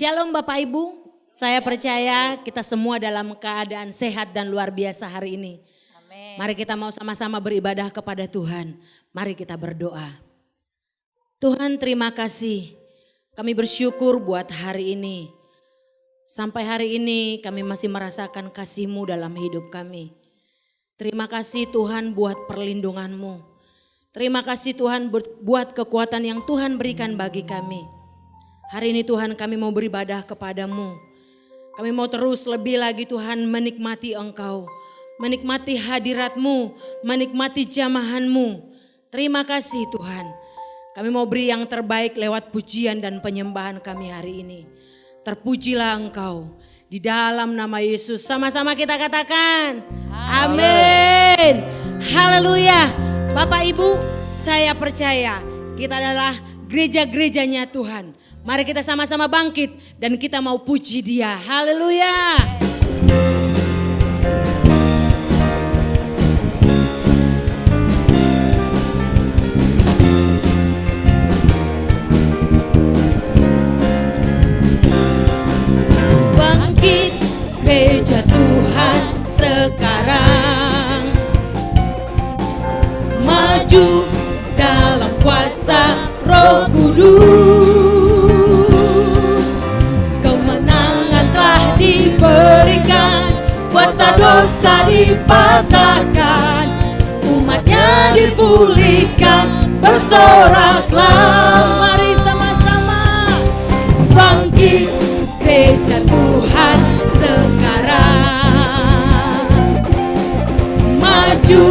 Shalom Bapak Ibu, saya percaya kita semua dalam keadaan sehat dan luar biasa hari ini. Amin. Mari kita mau sama-sama beribadah kepada Tuhan. Mari kita berdoa. Tuhan terima kasih, kami bersyukur buat hari ini. Sampai hari ini kami masih merasakan kasih-Mu dalam hidup kami. Terima kasih Tuhan buat perlindungan-Mu. Terima kasih Tuhan buat kekuatan yang Tuhan berikan bagi kami. Hari ini Tuhan kami mau beribadah kepada-Mu. Kami mau terus lebih lagi Tuhan menikmati Engkau. Menikmati hadirat-Mu, menikmati jamahan-Mu. Terima kasih Tuhan. Kami mau beri yang terbaik lewat pujian dan penyembahan kami hari ini. Terpujilah Engkau. Di dalam nama Yesus sama-sama kita katakan amin. Haleluya. Bapak Ibu, saya percaya kita adalah gereja-gerejanya Tuhan. Mari kita sama-sama bangkit dan kita mau puji Dia. Haleluya. Bangkit gereja Tuhan sekarang. Maju dalam kuasa Roh Kudus. Diberikan kuasa dosa dipatahkan, umatnya dipulihkan, bersoraklah. Mari sama-sama bangkit gereja Tuhan sekarang. Maju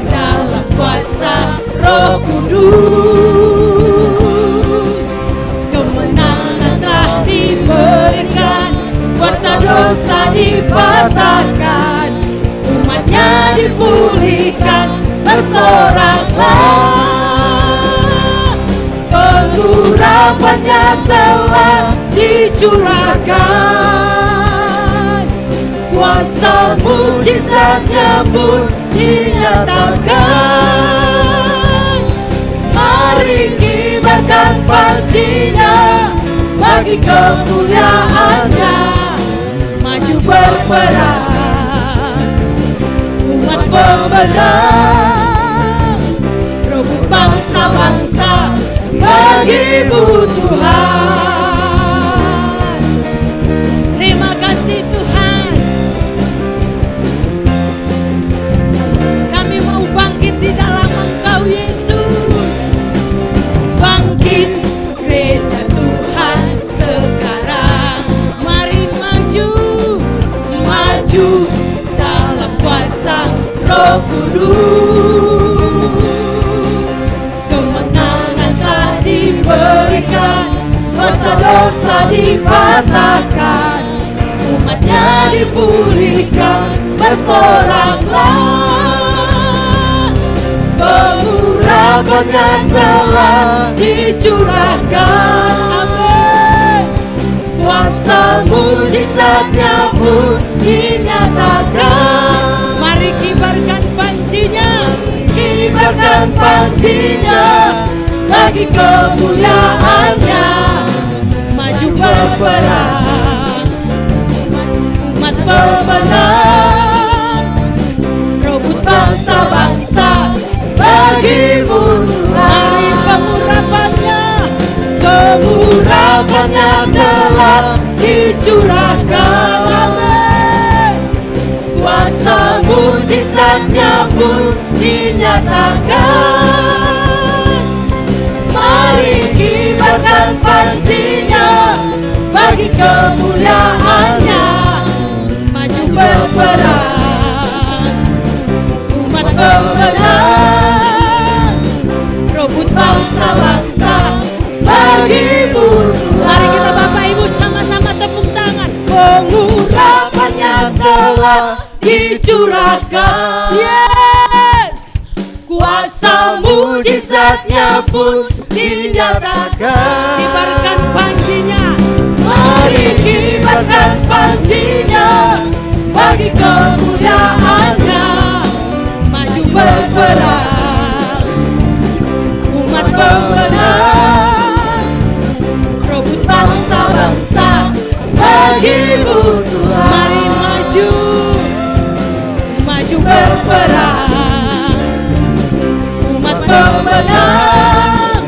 dalam kuasa Roh Kudus. Kemenangan telah diberikan, kuasa dosa dipatahkan, umatnya dipulihkan, bersoraklah. Pengurapannya telah dicurahkan, kuasa mujizatnya pun dinyatakan. Mari kibarkan pancinya bagi kemuliaannya. Maju berperang, umat pemenang, rebut bangsa-bangsa bagi-Mu Tuhan. Terima kasih Tuhan. Kami mau bangkit di dalam Engkau Yesus. Bangkit gereja Tuhan sekarang. Mari maju dalam kuasa Roh Kudus. Kemenangan telah diberikan, kuasa dosa dipatahkan, umatnya dipulihkan, bersoraklah. Pengurapannya telah dicurahkan, amin. Kuasa mujizatnya pun dinyatakan. Mari kibarkan pancinya, kibarkan pancinya bagi kemuliaannya. Maju berperang, umat pemenang, rebut bangsa-bangsa bagi-Mu Tuhan. Pengurapannya telah dicurahkan, amin. Kuasa mujizatnya pun dinyatakan. Mari kibarkan pancinya bagi kemuliaannya. Maju berperang, umat pemenang, rebut bangsa-bangsa bagi-Mu Tuhan. Mari kita Bapak Ibu sama-sama tepuk tangan. Pengurapannya telah dicurahkan, yes. Kuasa mujizatnya pun dinyatakan. Kibarkan pancinya, mari kibarkan pancinya bagi kemuliaannya. Maju berperang, umat pemenang, rebut bangsa-bangsa berperang, umat pemenang,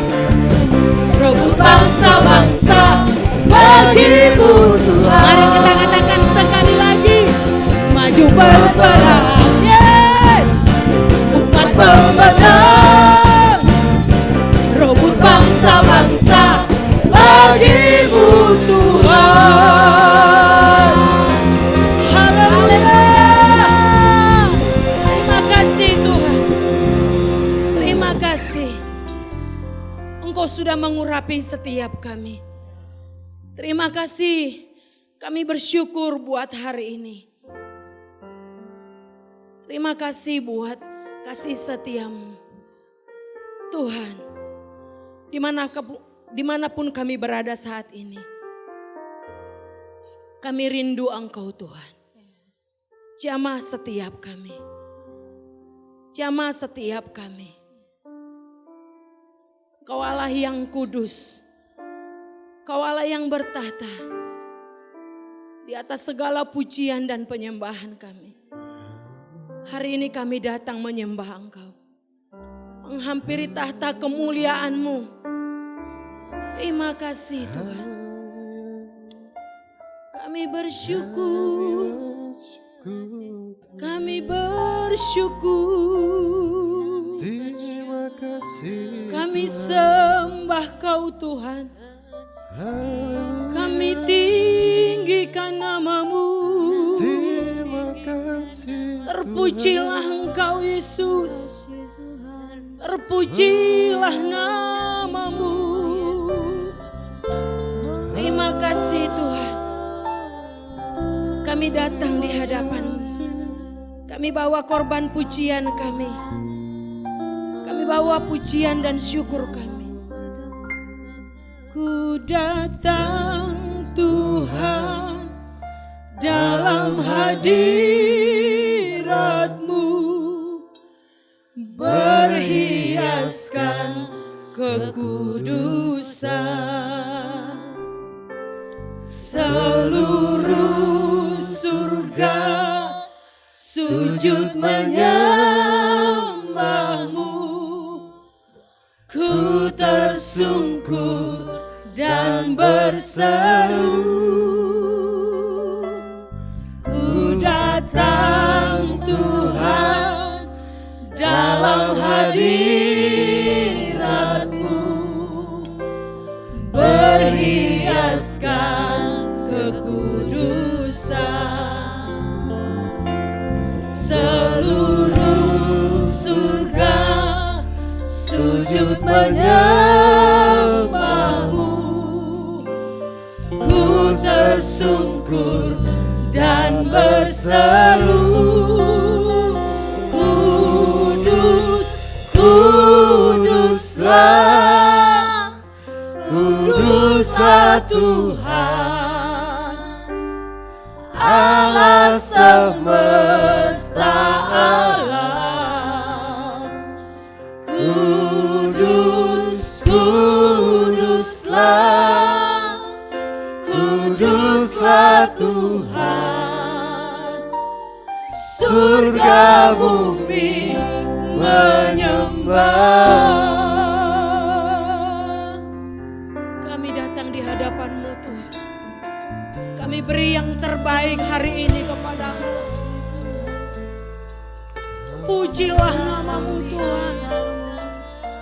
rebut bangsa-bangsa bagimu Tuhan. Mari kita katakan sekali lagi, maju berperang, yes, umat pemenang, rebut bangsa-bangsa bagimu Tuhan. Haleluya. Terima kasih Tuhan. Terima kasih. Engkau sudah mengurapi setiap kami. Terima kasih. Kami bersyukur buat hari ini. Terima kasih buat kasih setiamu. Tuhan, dimanapun kami berada saat ini, kami rindu Engkau Tuhan. Jamah setiap kami. Jamah setiap kami. Kau Allah yang kudus. Kau Allah yang bertahta di atas segala pujian dan penyembahan kami. Hari ini kami datang menyembah Engkau. Menghampiri tahta kemuliaan-Mu. Terima kasih Tuhan. Kami bersyukur. Kami bersyukur. Terima kasih. Kami sembah Kau Tuhan. Kami tinggikan nama-Mu. Terima kasih. Terpujilah Engkau Yesus. Terpujilah nama-Mu. Terima kasih Tuhan. Kami datang di hadapan-Mu. Kami bawa korban pujian kami. Kami bawa pujian dan syukur kami. Ku datang Tuhan dalam hadirat-Mu, berhiaskan kekudusan. Seluruh surga sujud menyembah-Mu. Ku tersungkur dan berseru, ku datang Tuhan dalam hadirat-Mu, berhiaskan kekudusan. Seluruh surga sujud menyembah-Mu. Ku tersungkur dan berseru, kudus, kuduslah, kuduslah Tuhan, Allah semesta alam. Kudus, kuduslah, kuduslah Tuhan, surga bumi menyembah. Kami datang di hadapan-Mu Tuhan. Kami beri yang terbaik hari ini kepada-Mu. Pujilah nama-Mu Tuhan.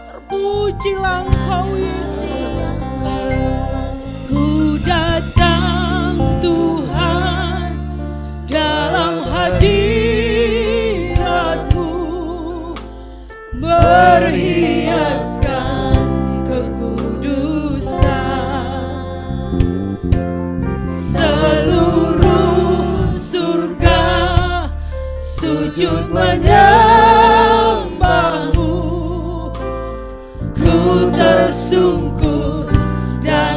Terpujilah Engkau Yesus. Ku datang Tuhan dalam hadirat-Mu, berhiaskan kekudusan. Seluruh surga sujud menyembah-Mu. Ku tersungkur dan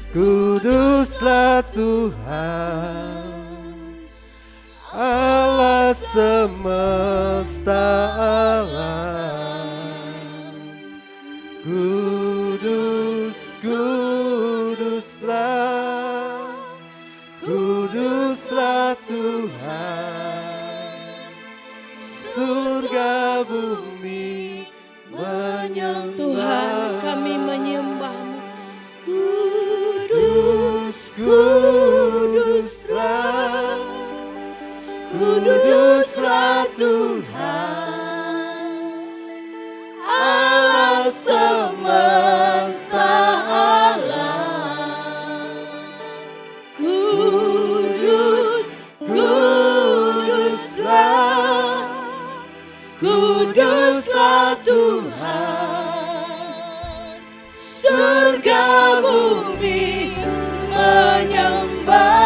Kuduslah Tuhan, Allah semesta alam. Kudus, kuduslah, kuduslah Tuhan. Surga bumi menyembah. Tuhan, kami menyembah-Mu. Kudus, kuduslah, kuduslah Tuhan, Allah semesta alam. Kudus, kuduslah, kuduslah Tuhan, surga bumi menyembah.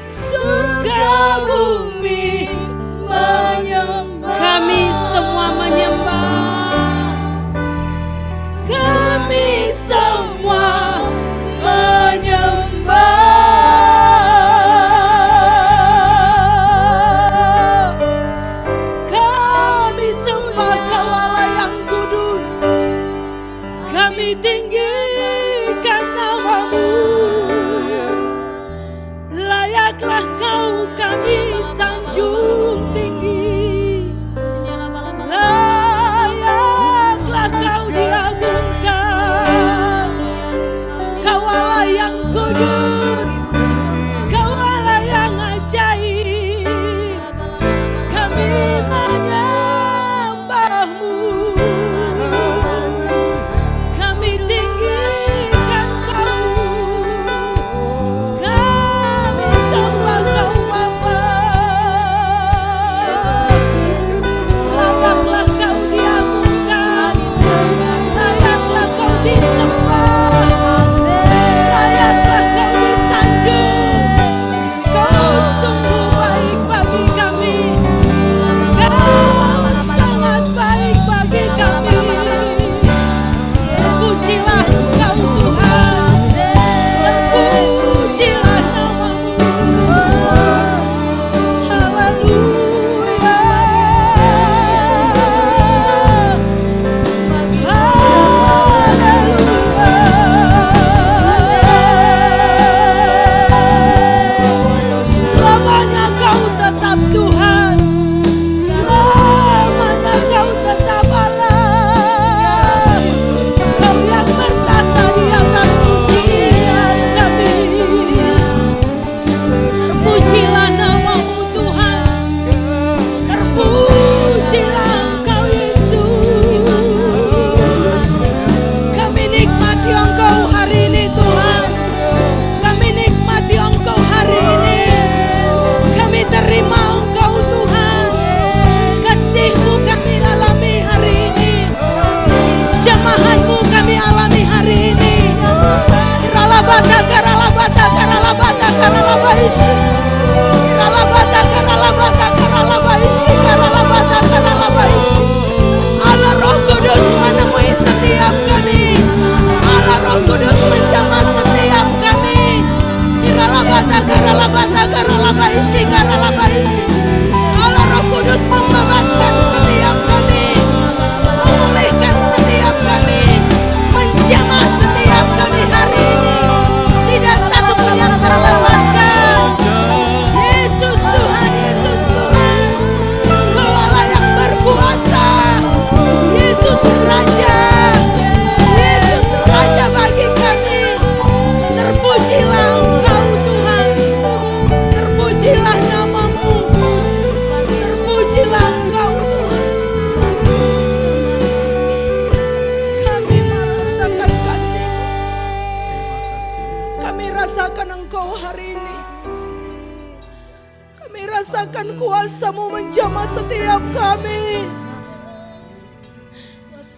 Surga bumi menyembah. Kami semua menyembah. Kami semua menyembah. Kami sembah Kau Allah yang kudus. Kami tinggikan nama-Mu. Layaklah Kau kami sanjung tinggi. Layaklah Kau diagungkan. Kau Allah yang kudus. Kau Allah yang ajaib. Kami menyembah-Mu. Kami tinggikan Kau. Kami sembah Kau Bapa. Layaklah Kau diagungkan. Layaklah Kau disembah. Layaklah Kau disanjung. Kau sungguh baik bagi kami. Kau sangat baik bagi kami. Terpujilah Engkau Tuhan. Terpujilah nama-Mu. Haleluya. Haleluya. Selamanya Kau tetap Tuhan. Selamanya Kau tetap Allah. Kau yang bertata di atas pujian kami. Terpujilah nama-Mu Tuhan. Terpujilah Engkau Yesus. Kami nikmati Engkau hari ini Tuhan. Kami nikmati Engkau hari ini. Kami terima Engkau Tuhan. Kasih-Mu kami alami hari ini. Jamahan-Mu kami alami hari ini. Ralabata karalabata karalabata karalabaishi. Ralabata karalabata karalabaishi karalabata karalabaishi. Allah Roh Kudus menemui setiap kami. Allah Roh Kudus menjamah setiap kami. Ralabata karalabata karalabaishi karalabaishi. Allah Roh Kudus membebaskan setiap kami. Memulihkan setiap kami. Menjamah setiap kami hari ini. Tidak satu pun yang terlewatkan. Yesus Tuhan, Yesus Tuhan. Kau Allah yang berkuasa. Yesus Raja. Yesus Raja bagi kami. Terpujilah Engkau Tuhan. Terpujilah nama-Mu. Terpujilah Engkau Tuhan. Kami merasakan kasih-Mu. Kami rasakan Engkau hari ini. Kami rasakan kuasa-Mu menjamah setiap kami.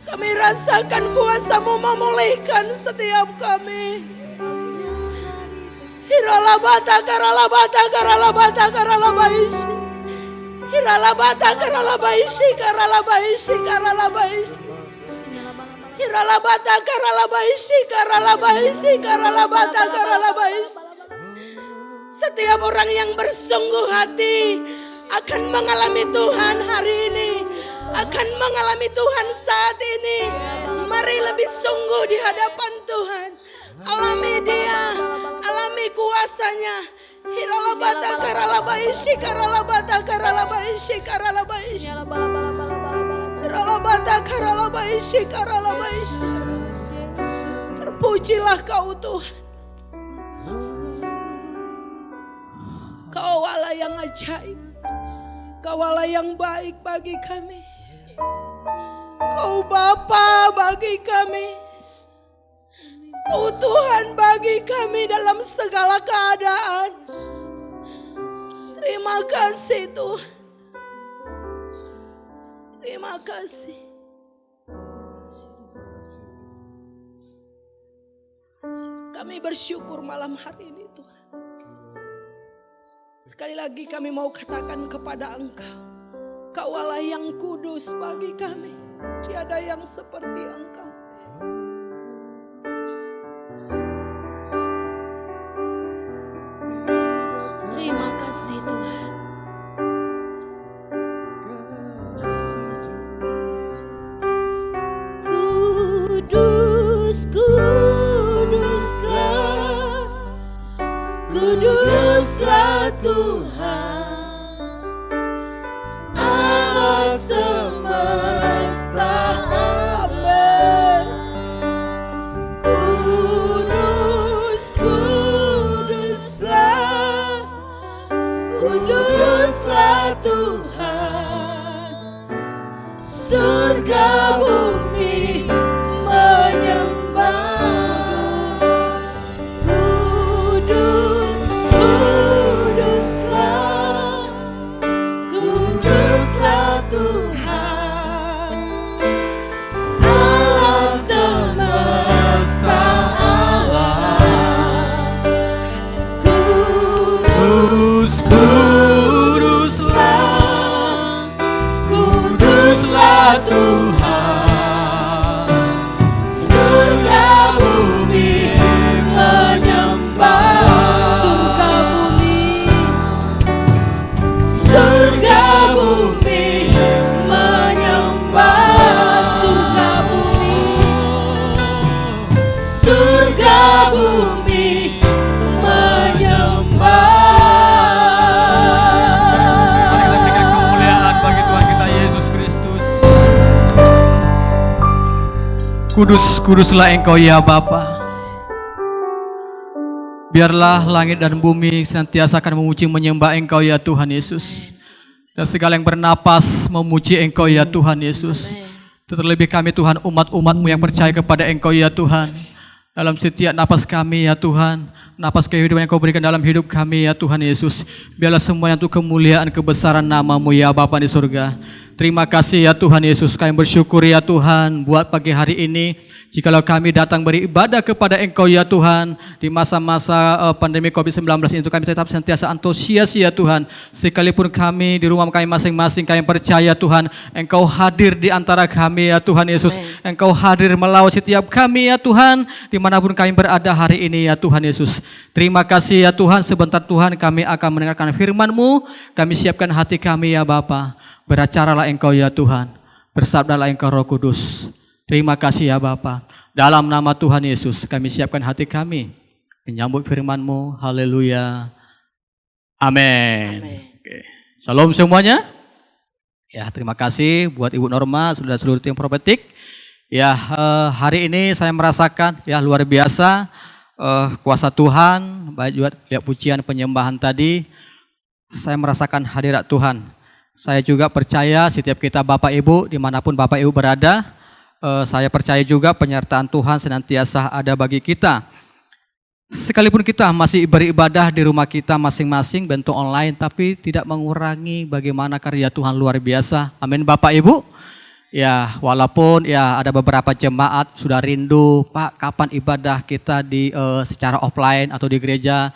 Kami rasakan kuasa-Mu memulihkan setiap kami. Hiralabata karalabata karalabata karalabaishi. Hiralabata karalabaishi karalabaishi karalabaishi. Hiralabata karalabaisi karalabaisi karalabata karalabaisi. Setiap orang yang bersungguh hati akan mengalami Tuhan hari ini, akan mengalami Tuhan saat ini. Mari lebih sungguh di hadapan Tuhan. Alami Dia, alami kuasanya. Hiralabata karalabaisi karalabata karalabaisi karalabaisi. Hiralabata karalabaisi karalabaisi. Terpujilah Kau Tuhan. Kau Allah yang ajaib. Kau Allah yang baik bagi kami. Kau Bapa bagi kami. Kau Tuhan bagi kami dalam segala keadaan. Terima kasih Tuhan. Terima kasih. Kami bersyukur malam hari ini Tuhan. Sekali lagi kami mau katakan kepada Engkau, Kau Allah yang kudus bagi kami. Tiada yang seperti Engkau. Terima kasih Tuhan. Kudus, kuduslah, kuduslah Tuhan, Allah semesta. Amin. Kudus, kuduslah, kuduslah Tuhan, surga bumi menyembah. Kudus, kuduslah, kuduslah Tuhan, Allah semesta alam. Kudus, kuduslah, kuduslah Tuhan, surga bumi menyembah. Surga bumi menyembah. Surga bumi menyembah. Mari kita berikan kemuliaan bagi Tuhan kita Yesus Kristus. Kudus, kuduslah Engkau ya Bapa. Biarlah langit dan bumi senantiasa akan memuji menyembah Engkau ya Tuhan Yesus. Dan segala yang bernapas memuji Engkau ya Tuhan Yesus. Terlebih kami Tuhan umat-umat-Mu yang percaya kepada Engkau ya Tuhan. Dalam setiap napas kami ya Tuhan, napas kehidupan yang Kau berikan dalam hidup kami ya Tuhan Yesus. Biarlah semuanya untuk kemuliaan kebesaran nama-Mu ya Bapa di surga. Terima kasih ya Tuhan Yesus, kami bersyukur ya Tuhan buat pagi hari ini. Jikalau kami datang beribadah kepada Engkau ya Tuhan, di masa-masa pandemi COVID-19 itu kami tetap sentiasa antusias ya Tuhan. Sekalipun kami di rumah kami masing-masing, kami percaya Tuhan, Engkau hadir di antara kami ya Tuhan Yesus. Engkau hadir melalui setiap kami ya Tuhan, dimanapun kami berada hari ini ya Tuhan Yesus. Terima kasih ya Tuhan, sebentar Tuhan kami akan mendengarkan firman-Mu. Kami siapkan hati kami ya Bapa. Beracaralah Engkau ya Tuhan, bersabdalah Engkau Roh Kudus. Terima kasih ya Bapa. Dalam nama Tuhan Yesus kami siapkan hati kami menyambut firman-Mu. Haleluya. Amin. Oke. Shalom semuanya. Ya, terima kasih buat Ibu Norma, sudah seluruh tim prophetic. Ya, hari ini saya merasakan ya luar biasa kuasa Tuhan. Baik juga lihat pujian penyembahan tadi. Saya merasakan hadirat Tuhan. Saya juga percaya setiap kita Bapak Ibu, dimanapun Bapak Ibu berada, saya percaya juga penyertaan Tuhan senantiasa ada bagi kita. Sekalipun kita masih beribadah di rumah kita masing-masing bentuk online, tapi tidak mengurangi bagaimana karya Tuhan luar biasa. Amin Bapak Ibu. Ya, walaupun ya ada beberapa jemaat sudah rindu, Pak, kapan ibadah kita di secara offline atau di gereja.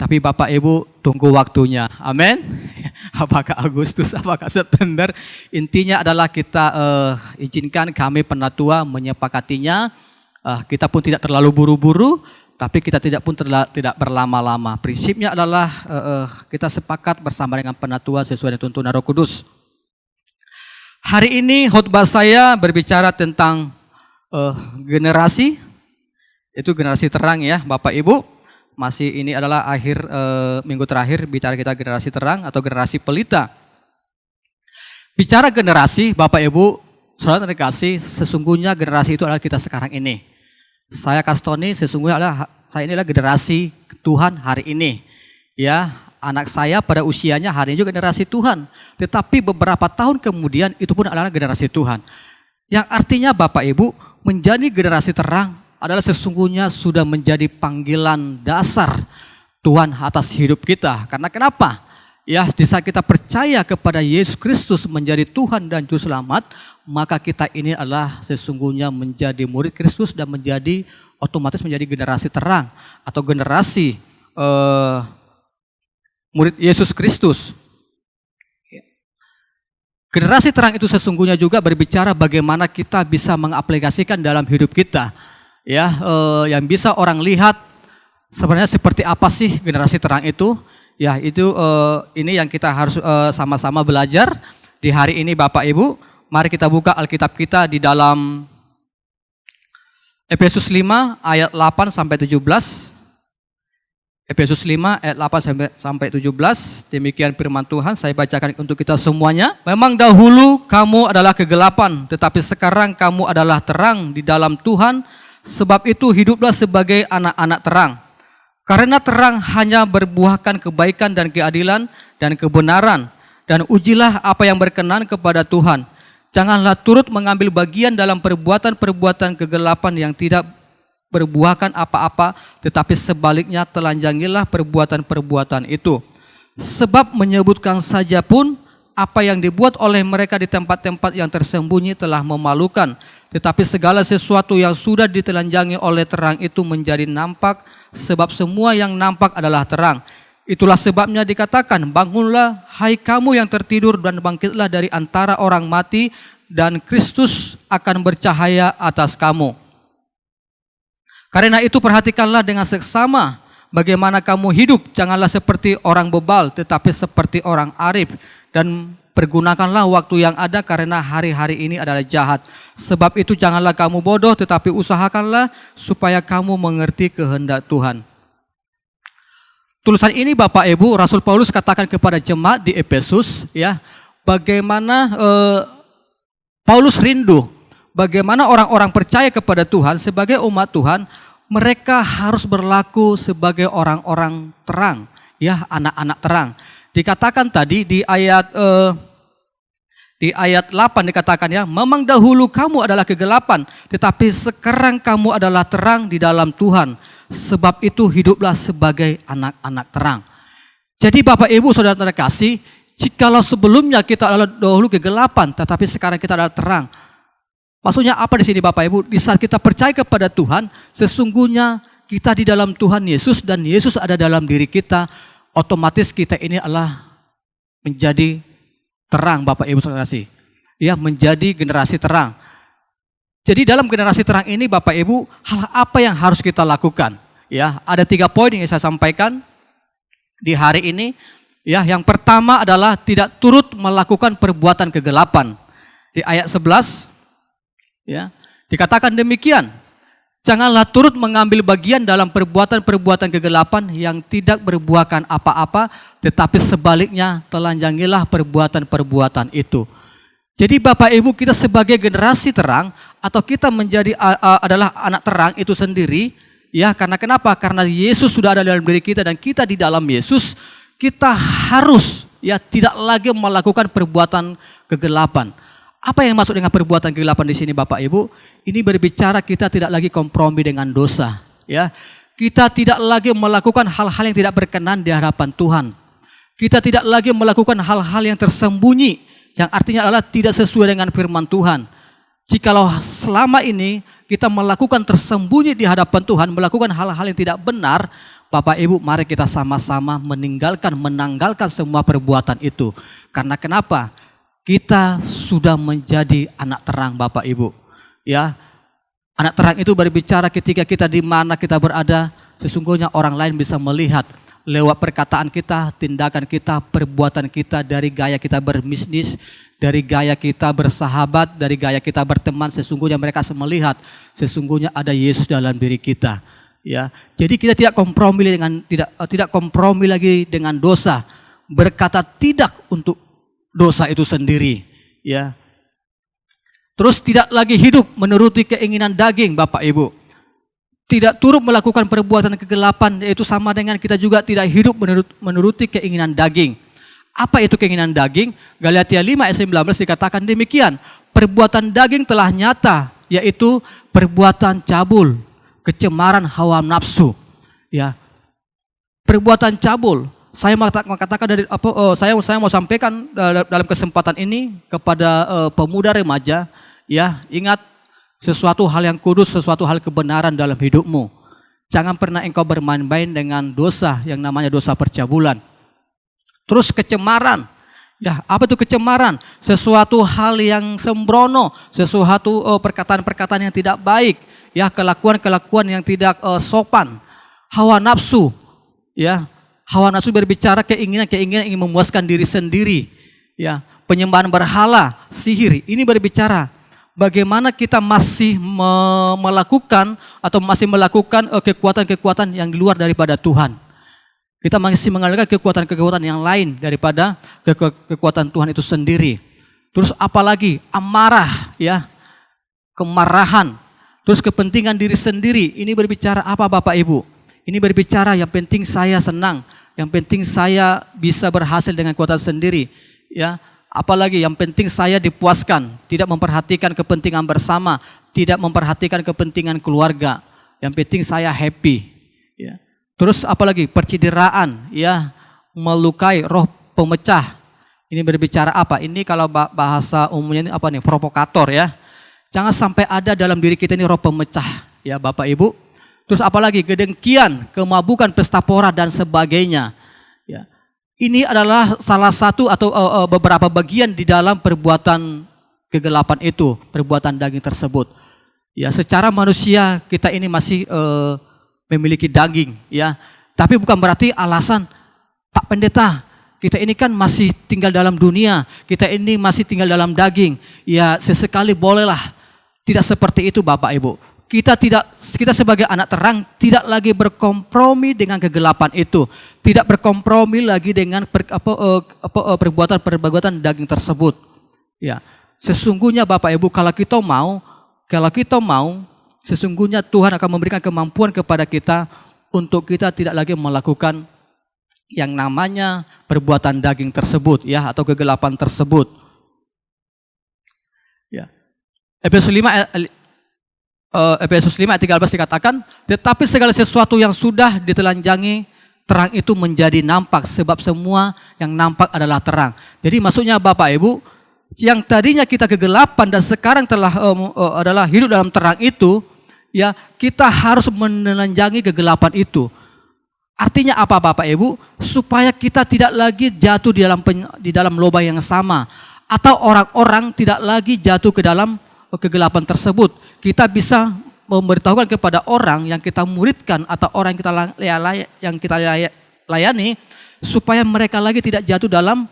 Tapi Bapak Ibu tunggu waktunya. Amin. Apakah Agustus, apakah September. Intinya adalah kita izinkan kami penatua menyepakatinya. Kita pun tidak terlalu buru-buru, tapi kita tidak pun tidak berlama-lama. Prinsipnya adalah kita sepakat bersama dengan penatua sesuai dengan tuntunan Roh Kudus. Hari ini khotbah saya berbicara tentang generasi. Itu generasi terang ya Bapak Ibu. Masih ini adalah akhir minggu terakhir bicara kita generasi terang atau generasi pelita. Bicara generasi, Bapak Ibu, saudara terkasih, sesungguhnya generasi itu adalah kita sekarang ini. Saya Kastoni, sesungguhnya saya inilah generasi Tuhan hari ini. Ya, anak saya pada usianya hari ini juga generasi Tuhan. Tetapi beberapa tahun kemudian itu pun adalah generasi Tuhan. Yang artinya Bapak Ibu menjadi generasi terang adalah sesungguhnya sudah menjadi panggilan dasar Tuhan atas hidup kita. Karena kenapa? Ya, di saat kita percaya kepada Yesus Kristus menjadi Tuhan dan Juru Selamat, maka kita ini adalah sesungguhnya menjadi murid Kristus dan menjadi otomatis menjadi generasi terang atau generasi murid Yesus Kristus. Generasi terang itu sesungguhnya juga berbicara bagaimana kita bisa mengaplikasikan dalam hidup kita. Ya, yang bisa orang lihat sebenarnya seperti apa sih generasi terang itu? Ya, itu ini yang kita harus sama-sama belajar di hari ini Bapak Ibu. Mari kita buka Alkitab kita di dalam Efesus 5 ayat 8 sampai 17. Efesus 5 ayat 8 sampai 17. Demikian firman Tuhan, saya bacakan untuk kita semuanya. Memang dahulu kamu adalah kegelapan, tetapi sekarang kamu adalah terang di dalam Tuhan. Sebab itu hiduplah sebagai anak-anak terang. Karena terang hanya berbuahkan kebaikan dan keadilan dan kebenaran. Dan ujilah apa yang berkenan kepada Tuhan. Janganlah turut mengambil bagian dalam perbuatan-perbuatan kegelapan yang tidak berbuahkan apa-apa. Tetapi sebaliknya telanjangilah perbuatan-perbuatan itu. Sebab menyebutkan saja pun apa yang dibuat oleh mereka di tempat-tempat yang tersembunyi telah memalukan. Tetapi segala sesuatu yang sudah ditelanjangi oleh terang itu menjadi nampak, sebab semua yang nampak adalah terang. Itulah sebabnya dikatakan, bangunlah hai kamu yang tertidur dan bangkitlah dari antara orang mati, dan Kristus akan bercahaya atas kamu. Karena itu perhatikanlah dengan seksama bagaimana kamu hidup, janganlah seperti orang bebal, tetapi seperti orang arif, dan pergunakanlah waktu yang ada karena hari-hari ini adalah jahat. Sebab itu janganlah kamu bodoh, tetapi usahakanlah supaya kamu mengerti kehendak Tuhan. Tulisan ini Bapak Ibu, Rasul Paulus katakan kepada jemaat di Efesus, ya, bagaimana Paulus rindu, bagaimana orang-orang percaya kepada Tuhan sebagai umat Tuhan, mereka harus berlaku sebagai orang-orang terang, ya, anak-anak terang. Dikatakan tadi di ayat 8 dikatakan ya, memang dahulu kamu adalah kegelapan, tetapi sekarang kamu adalah terang di dalam Tuhan. Sebab itu hiduplah sebagai anak-anak terang. Jadi Bapak Ibu Saudara terkasih, jikalau sebelumnya kita adalah dahulu kegelapan, tetapi sekarang kita adalah terang. Maksudnya apa di sini Bapak Ibu? Di saat kita percaya kepada Tuhan, sesungguhnya kita di dalam Tuhan Yesus dan Yesus ada dalam diri kita. Otomatis kita ini adalah menjadi terang Bapak Ibu Saudara kasih. Ya, menjadi generasi terang. Jadi dalam generasi terang ini Bapak Ibu, hal apa yang harus kita lakukan? Ya, ada 3 poin yang saya sampaikan di hari ini. Ya, yang pertama adalah tidak turut melakukan perbuatan kegelapan. Di ayat 11 ya, dikatakan demikian. Janganlah turut mengambil bagian dalam perbuatan-perbuatan kegelapan yang tidak berbuahkan apa-apa, tetapi sebaliknya telanjangilah perbuatan-perbuatan itu. Jadi Bapak Ibu, kita sebagai generasi terang atau kita menjadi adalah anak terang itu sendiri, ya, karena kenapa? Karena Yesus sudah ada dalam diri kita dan kita di dalam Yesus, kita harus ya tidak lagi melakukan perbuatan kegelapan. Apa yang masuk dengan perbuatan kegelapan di sini Bapak Ibu? Ini berbicara kita tidak lagi kompromi dengan dosa, ya. Kita tidak lagi melakukan hal-hal yang tidak berkenan di hadapan Tuhan. Kita tidak lagi melakukan hal-hal yang tersembunyi, yang artinya adalah tidak sesuai dengan firman Tuhan. Jikalau selama ini kita melakukan tersembunyi di hadapan Tuhan, melakukan hal-hal yang tidak benar, Bapak Ibu, mari kita sama-sama menanggalkan semua perbuatan itu. Karena kenapa? Kita sudah menjadi anak terang, Bapak Ibu. Ya, anak terang itu berbicara ketika kita di mana kita berada, sesungguhnya orang lain bisa melihat lewat perkataan kita, tindakan kita, perbuatan kita, dari gaya kita berbisnis, dari gaya kita bersahabat, dari gaya kita berteman. Sesungguhnya mereka melihat sesungguhnya ada Yesus dalam diri kita. Ya, jadi kita tidak kompromi lagi dengan dosa, berkata tidak untuk dosa itu sendiri. Ya, terus tidak lagi hidup menuruti keinginan daging, Bapak Ibu. Tidak turut melakukan perbuatan kegelapan, yaitu sama dengan kita juga tidak hidup menuruti keinginan daging. Apa itu keinginan daging? Galatia 5 ayat 19 dikatakan demikian. Perbuatan daging telah nyata, yaitu perbuatan cabul, kecemaran hawa nafsu. Ya, perbuatan cabul. Saya mengatakan saya mau sampaikan dalam kesempatan ini kepada pemuda remaja. Ya, ingat sesuatu hal yang kudus, sesuatu hal kebenaran dalam hidupmu. Jangan pernah engkau bermain-main dengan dosa yang namanya dosa percabulan. Terus kecemaran. Ya, apa itu kecemaran? Sesuatu hal yang sembrono, sesuatu perkataan-perkataan yang tidak baik, ya, kelakuan-kelakuan yang tidak sopan. Hawa nafsu, ya. Hawa nafsu berbicara keinginan ingin memuaskan diri sendiri, ya. Penyembahan berhala, sihir, ini berbicara bagaimana kita masih melakukan kekuatan-kekuatan yang di luar daripada Tuhan. Kita masih mengandalkan kekuatan-kekuatan yang lain daripada kekuatan Tuhan itu sendiri. Terus apalagi amarah, ya, kemarahan. Terus kepentingan diri sendiri. Ini berbicara apa, Bapak Ibu? Ini berbicara yang penting saya senang, yang penting saya bisa berhasil dengan kekuatan sendiri, ya. Apalagi yang penting saya dipuaskan, tidak memperhatikan kepentingan bersama, tidak memperhatikan kepentingan keluarga. Yang penting saya happy, ya. Terus apalagi percideraan, ya, melukai, roh pemecah. Ini berbicara apa? Ini kalau bahasa umumnya ini apa nih? Provokator, ya. Jangan sampai ada dalam diri kita ini roh pemecah, ya Bapak Ibu. Terus apalagi kedengkian, kemabukan, pesta pora dan sebagainya. Ya. Ini adalah salah satu atau beberapa bagian di dalam perbuatan kegelapan itu, perbuatan daging tersebut. Ya, secara manusia kita ini masih memiliki daging, ya. Tapi bukan berarti alasan, Pak Pendeta, kita ini kan masih tinggal dalam dunia, kita ini masih tinggal dalam daging. Ya, sesekali bolehlah. Tidak seperti itu, Bapak Ibu. Kita sebagai anak terang tidak lagi berkompromi dengan kegelapan itu, tidak berkompromi lagi dengan perbuatan daging tersebut. Ya, sesungguhnya Bapak Ibu, kalau kita mau, sesungguhnya Tuhan akan memberikan kemampuan kepada kita untuk kita tidak lagi melakukan yang namanya perbuatan daging tersebut, ya, atau kegelapan tersebut. Ya. Efesus 5 ayat 13 dikatakan, tetapi segala sesuatu yang sudah ditelanjangi terang itu menjadi nampak, sebab semua yang nampak adalah terang. Jadi maksudnya Bapak Ibu, yang tadinya kita kegelapan dan sekarang adalah hidup dalam terang itu, ya, kita harus menelanjangi kegelapan itu. Artinya apa, Bapak Ibu? Supaya kita tidak lagi jatuh di dalam lubang yang sama, atau orang-orang tidak lagi jatuh ke dalam kegelapan tersebut. Kita bisa memberitahukan kepada orang yang kita muridkan atau orang yang kita layani, supaya mereka lagi tidak jatuh dalam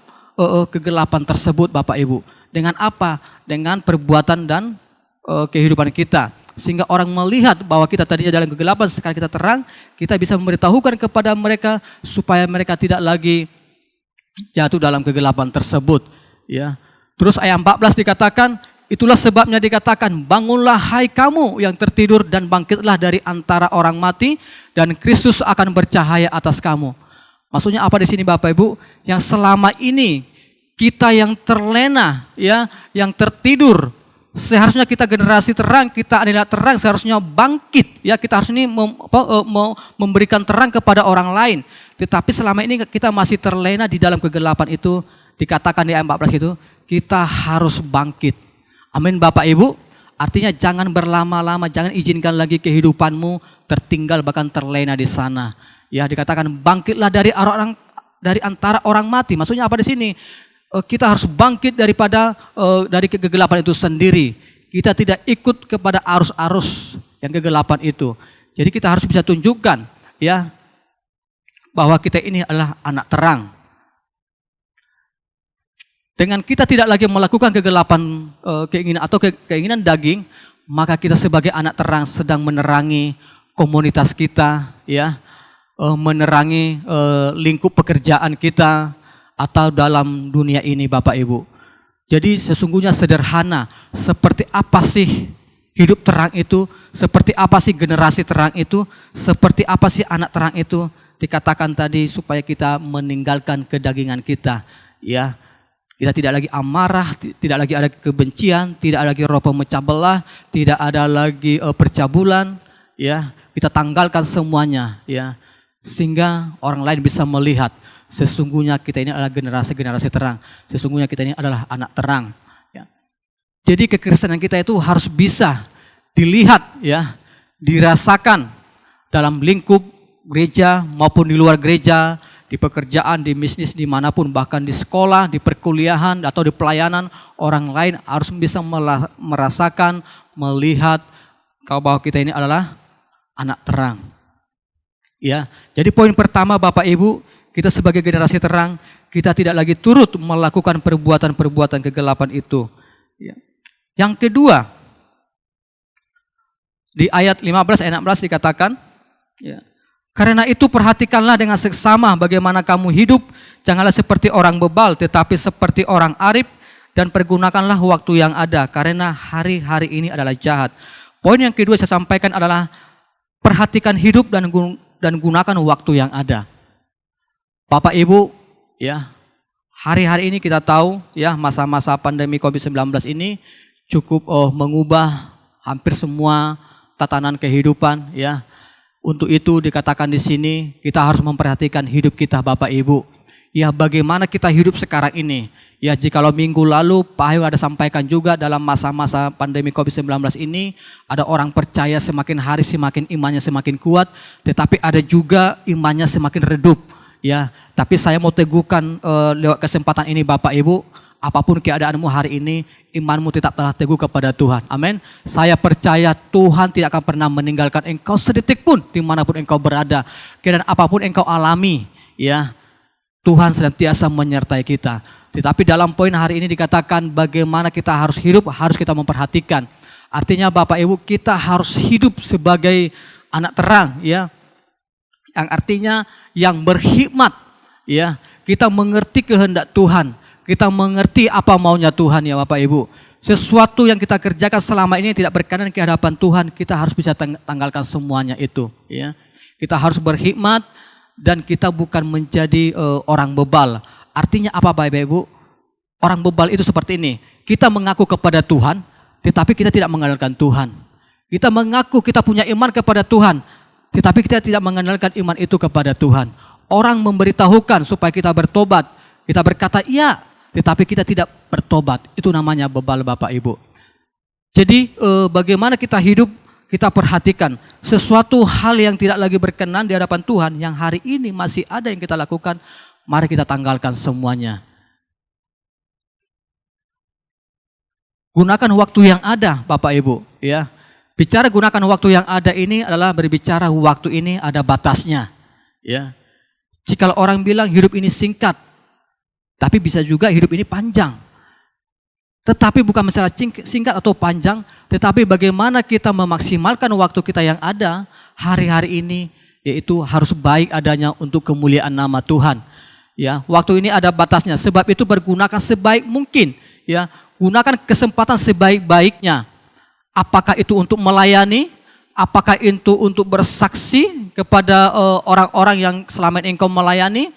kegelapan tersebut, Bapak Ibu. Dengan apa? Dengan perbuatan dan kehidupan kita. Sehingga orang melihat bahwa kita tadinya dalam kegelapan, sekarang kita terang, kita bisa memberitahukan kepada mereka supaya mereka tidak lagi jatuh dalam kegelapan tersebut. Ya. Terus ayat 14 dikatakan, itulah sebabnya dikatakan, bangunlah hai kamu yang tertidur dan bangkitlah dari antara orang mati, dan Kristus akan bercahaya atas kamu. Maksudnya apa di sini, Bapak Ibu? Yang selama ini kita yang terlena, ya, yang tertidur, seharusnya kita generasi terang, kita adalah terang, seharusnya bangkit, ya, kita harus ini memberikan terang kepada orang lain. Tetapi selama ini kita masih terlena di dalam kegelapan itu, dikatakan di ayat 14 itu, kita harus bangkit. Amin, Bapak Ibu. Artinya jangan berlama-lama, jangan izinkan lagi kehidupanmu tertinggal bahkan terlena di sana. Ya, dikatakan bangkitlah dari antara orang mati. Maksudnya apa di sini? Kita harus bangkit dari kegelapan itu sendiri. Kita tidak ikut kepada arus-arus yang kegelapan itu. Jadi kita harus bisa tunjukkan ya bahwa kita ini adalah anak terang. Dengan kita tidak lagi melakukan kegelapan keinginan atau keinginan daging, maka kita sebagai anak terang sedang menerangi komunitas kita, ya, menerangi lingkup pekerjaan kita atau dalam dunia ini, Bapak Ibu. Jadi sesungguhnya sederhana, seperti apa sih hidup terang itu, seperti apa sih generasi terang itu, seperti apa sih anak terang itu, dikatakan tadi supaya kita meninggalkan kedagingan kita, ya. Kita tidak lagi amarah, tidak lagi ada kebencian, tidak lagi roh pemecah belah, tidak ada lagi percabulan, ya. Kita tanggalkan semuanya, ya. Sehingga orang lain bisa melihat sesungguhnya kita ini adalah generasi terang. Sesungguhnya kita ini adalah anak terang, ya. Jadi kekristenan kita itu harus bisa dilihat, ya, dirasakan dalam lingkup gereja maupun di luar gereja, di pekerjaan, di bisnis, dimanapun, bahkan di sekolah, di perkuliahan, atau di pelayanan, orang lain harus bisa merasakan, melihat bahwa kita ini adalah anak terang. Ya, jadi poin pertama Bapak Ibu, kita sebagai generasi terang, kita tidak lagi turut melakukan perbuatan-perbuatan kegelapan itu. Ya. Yang kedua, di ayat 15 ayat 16 dikatakan, ya, karena itu perhatikanlah dengan seksama bagaimana kamu hidup, janganlah seperti orang bebal, tetapi seperti orang arif, dan pergunakanlah waktu yang ada, karena hari-hari ini adalah jahat. Poin yang kedua saya sampaikan adalah perhatikan hidup dan gunakan waktu yang ada. Bapak Ibu, ya, hari-hari ini kita tahu, ya, masa-masa pandemi COVID-19 ini cukup mengubah hampir semua tatanan kehidupan, ya. Untuk itu dikatakan di sini kita harus memperhatikan hidup kita, Bapak Ibu. Ya, bagaimana kita hidup sekarang ini. Ya, jikalau minggu lalu Pak Ayu ada sampaikan juga dalam masa-masa pandemi COVID-19 ini, ada orang percaya semakin hari semakin imannya semakin kuat, tetapi ada juga imannya semakin redup. Ya, tapi saya mau teguhkan lewat kesempatan ini Bapak Ibu, apapun keadaanmu hari ini, imanmu tetaplah teguh kepada Tuhan. Amin. Saya percaya Tuhan tidak akan pernah meninggalkan engkau sedetik pun dimanapun engkau berada. Keadaan apapun engkau alami, ya, Tuhan senantiasa menyertai kita. Tetapi dalam poin hari ini dikatakan bagaimana kita harus hidup, harus kita memperhatikan. Artinya Bapak Ibu, kita harus hidup sebagai anak terang, ya. Yang artinya yang berhikmat, ya. Kita mengerti kehendak Tuhan. Kita mengerti apa maunya Tuhan, ya Bapak Ibu. Sesuatu yang kita kerjakan selama ini tidak berkenan ke hadapan Tuhan, kita harus bisa tanggalkan semuanya itu, ya. Kita harus berhikmat dan kita bukan menjadi orang bebal. Artinya apa Bapak Ibu? Orang bebal itu seperti ini. Kita mengaku kepada Tuhan, tetapi kita tidak mengandalkan Tuhan. Kita mengaku kita punya iman kepada Tuhan, tetapi kita tidak mengandalkan iman itu kepada Tuhan. Orang memberitahukan supaya kita bertobat, kita berkata iya, tetapi kita tidak bertobat. Itu namanya bebal Bapak Ibu. Jadi bagaimana kita hidup, kita perhatikan sesuatu hal yang tidak lagi berkenan di hadapan Tuhan, yang hari ini masih ada yang kita lakukan, mari kita tanggalkan semuanya. Gunakan waktu yang ada Bapak Ibu, ya. Bicara gunakan waktu yang ada ini adalah berbicara waktu ini ada batasnya, ya. Jika orang bilang hidup ini singkat, tapi bisa juga hidup ini panjang. Tetapi bukan masalah singkat atau panjang, tetapi bagaimana kita memaksimalkan waktu kita yang ada hari-hari ini, yaitu harus baik adanya untuk kemuliaan nama Tuhan. Ya, waktu ini ada batasnya, sebab itu bergunakan sebaik mungkin, ya. Gunakan kesempatan sebaik-baiknya. Apakah itu untuk melayani? Apakah itu untuk bersaksi kepada orang-orang yang selama ini engkau melayani,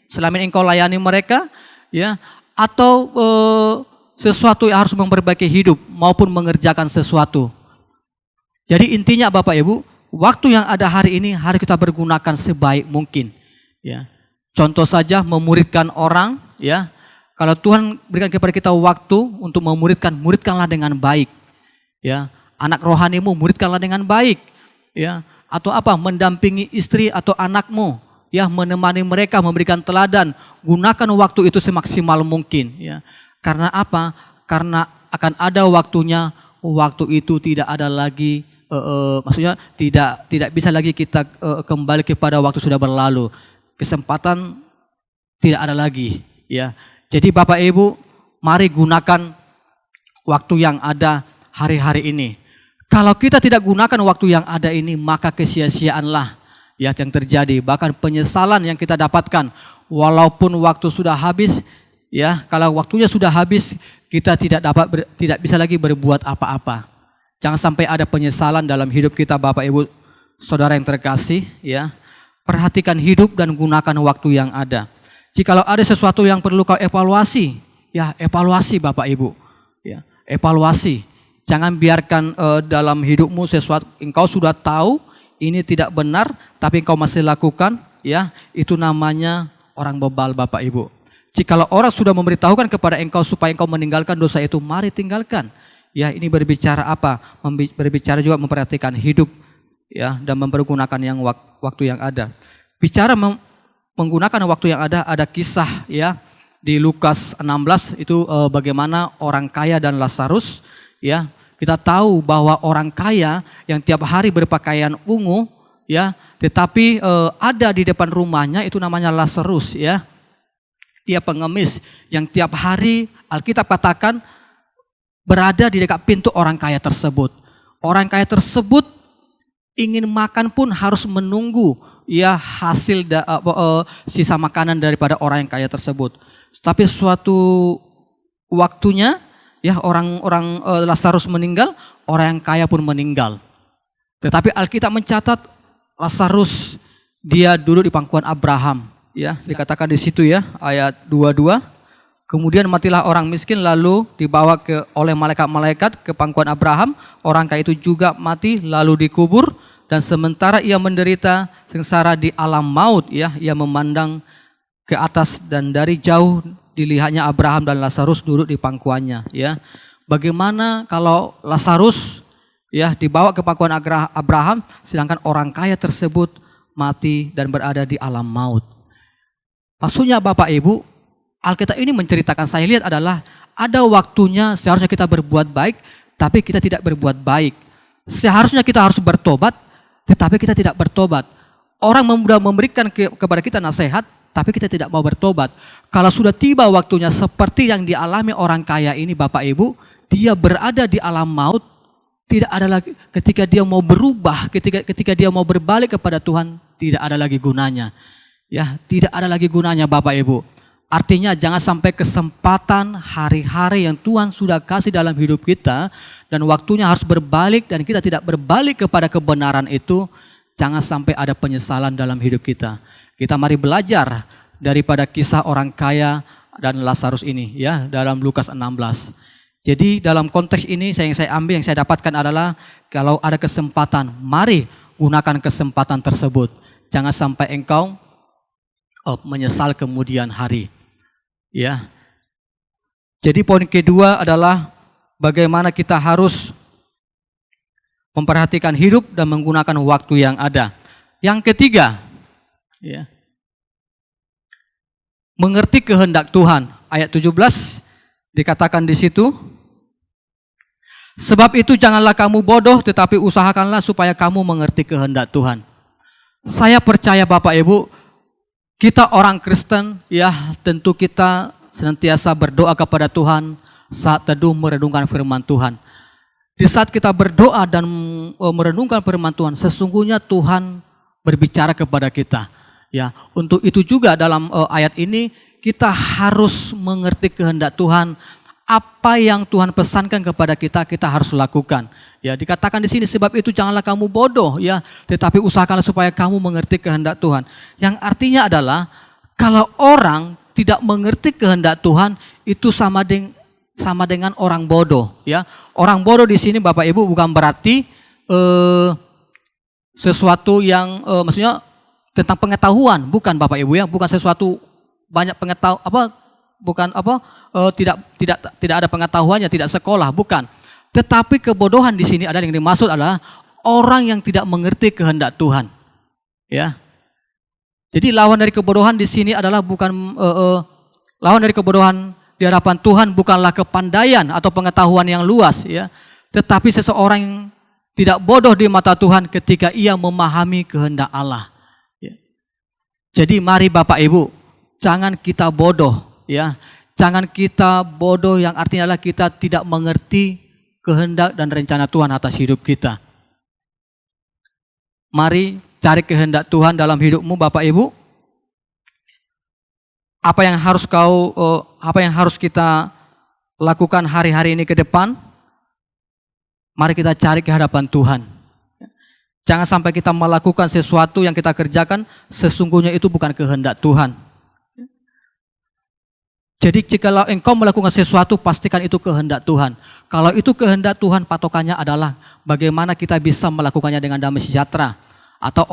selama ini engkau layani mereka, ya? Atau sesuatu yang harus memperbaiki hidup maupun mengerjakan sesuatu. Jadi intinya Bapak Ibu, waktu yang ada hari ini harus kita bergunakan sebaik mungkin, ya. Contoh saja memuridkan orang, ya. Kalau Tuhan berikan kepada kita waktu untuk memuridkan, muridkanlah dengan baik, ya. Anak rohanimu muridkanlah dengan baik, ya. atau apa? Mendampingi istri atau anakmu, ya, menemani mereka, memberikan teladan. Gunakan waktu itu semaksimal mungkin, ya. Karena apa? Karena akan ada waktunya, waktu itu tidak ada lagi, maksudnya tidak bisa lagi kita kembali kepada waktu sudah berlalu. Kesempatan tidak ada lagi, ya. Jadi Bapak Ibu, mari gunakan waktu yang ada hari-hari ini. Kalau kita tidak gunakan waktu yang ada ini, maka kesia-siaanlah ya yang terjadi. Bahkan penyesalan yang kita dapatkan, walaupun waktu sudah habis, ya, kalau waktunya sudah habis, kita tidak bisa lagi berbuat apa-apa. Jangan sampai ada penyesalan dalam hidup kita, Bapak Ibu, Saudara yang terkasih, ya. Perhatikan hidup dan gunakan waktu yang ada. Jikalau ada sesuatu yang perlu kau evaluasi, ya evaluasi Bapak Ibu, ya evaluasi. Jangan biarkan dalam hidupmu sesuatu engkau sudah tahu ini tidak benar, tapi engkau masih lakukan, ya itu namanya orang bebal Bapak Ibu. Jikalau orang sudah memberitahukan kepada engkau supaya engkau meninggalkan dosa itu, mari tinggalkan. Ya ini berbicara apa? Berbicara juga memperhatikan hidup, ya, dan mempergunakan yang waktu yang ada. Bicara menggunakan waktu yang ada kisah, ya, di Lukas 16 itu bagaimana orang kaya dan Lazarus, ya. Kita tahu bahwa orang kaya yang tiap hari berpakaian ungu, ya, tetapi ada di depan rumahnya itu namanya Lazarus, ya. Dia pengemis yang tiap hari Alkitab katakan berada di dekat pintu orang kaya tersebut. Orang kaya tersebut ingin makan pun harus menunggu, ya, hasil sisa makanan daripada orang yang kaya tersebut. Tapi suatu waktunya, ya, orang Lazarus meninggal, orang yang kaya pun meninggal. Tetapi Alkitab mencatat Lazarus dia duduk di pangkuan Abraham, ya, dikatakan di situ, ya, ayat 22. Kemudian matilah orang miskin lalu dibawa oleh malaikat-malaikat ke pangkuan Abraham. Orang kaya itu juga mati lalu dikubur. Dan sementara ia menderita sengsara di alam maut, ya, ia memandang ke atas dan dari jauh dilihatnya Abraham dan Lazarus duduk di pangkuannya, ya. Bagaimana kalau Lazarus, ya, dibawa ke pangkuan Abraham, sedangkan orang kaya tersebut mati dan berada di alam maut. Maksudnya Bapak Ibu, Alkitab ini menceritakan, saya lihat adalah ada waktunya seharusnya kita berbuat baik, tapi kita tidak berbuat baik. Seharusnya kita harus bertobat, tetapi kita tidak bertobat. Orang sudah memberikan kepada kita nasihat, tapi kita tidak mau bertobat. Kalau sudah tiba waktunya seperti yang dialami orang kaya ini Bapak Ibu, dia berada di alam maut, tidak ada lagi, ketika dia mau berubah, ketika dia mau berbalik kepada Tuhan, tidak ada lagi gunanya. Ya, tidak ada lagi gunanya Bapak Ibu. Artinya jangan sampai kesempatan hari-hari yang Tuhan sudah kasih dalam hidup kita dan waktunya harus berbalik dan kita tidak berbalik kepada kebenaran itu, jangan sampai ada penyesalan dalam hidup kita. Kita mari belajar daripada kisah orang kaya dan Lazarus ini, ya, dalam Lukas 16. Jadi dalam konteks ini yang saya ambil, yang saya dapatkan adalah kalau ada kesempatan, mari gunakan kesempatan tersebut. Jangan sampai engkau menyesal kemudian hari. Ya. Jadi poin kedua adalah bagaimana kita harus memperhatikan hidup dan menggunakan waktu yang ada. Yang ketiga, ya, mengerti kehendak Tuhan. Ayat 17 dikatakan di situ, sebab itu janganlah kamu bodoh, tetapi usahakanlah supaya kamu mengerti kehendak Tuhan. Saya percaya Bapak Ibu, kita orang Kristen, ya, tentu kita senantiasa berdoa kepada Tuhan saat teduh merenungkan firman Tuhan. Di saat kita berdoa dan merenungkan firman Tuhan, sesungguhnya Tuhan berbicara kepada kita. Ya, untuk itu juga dalam ayat ini kita harus mengerti kehendak Tuhan. Apa yang Tuhan pesankan kepada kita, kita harus lakukan. Ya, dikatakan di sini, sebab itu janganlah kamu bodoh, ya, tetapi usahakanlah supaya kamu mengerti kehendak Tuhan. Yang artinya adalah kalau orang tidak mengerti kehendak Tuhan, itu sama dengan orang bodoh, ya. Orang bodoh di sini Bapak Ibu bukan berarti sesuatu yang maksudnya tentang pengetahuan, bukan Bapak Ibu, ya, bukan sesuatu banyak pengetahuan tidak ada pengetahuannya, tidak sekolah, bukan. Tetapi kebodohan di sini adalah yang dimaksud adalah orang yang tidak mengerti kehendak Tuhan. Ya. Jadi lawan dari kebodohan di sini adalah bukan lawan dari kebodohan di hadapan Tuhan bukanlah kepandaian atau pengetahuan yang luas, ya, tetapi seseorang yang tidak bodoh di mata Tuhan ketika ia memahami kehendak Allah. Ya. Jadi mari Bapak Ibu, jangan kita bodoh, ya, jangan kita bodoh yang artinya adalah kita tidak mengerti kehendak dan rencana Tuhan atas hidup kita. Mari cari kehendak Tuhan dalam hidupmu Bapak Ibu. Apa yang harus kita lakukan hari-hari ini ke depan? Mari kita cari ke hadapan Tuhan. Jangan sampai kita melakukan sesuatu yang kita kerjakan sesungguhnya itu bukan kehendak Tuhan. Jadi jikalau engkau melakukan sesuatu, pastikan itu kehendak Tuhan. Kalau itu kehendak Tuhan, patokannya adalah bagaimana kita bisa melakukannya dengan damai sejahtera. Atau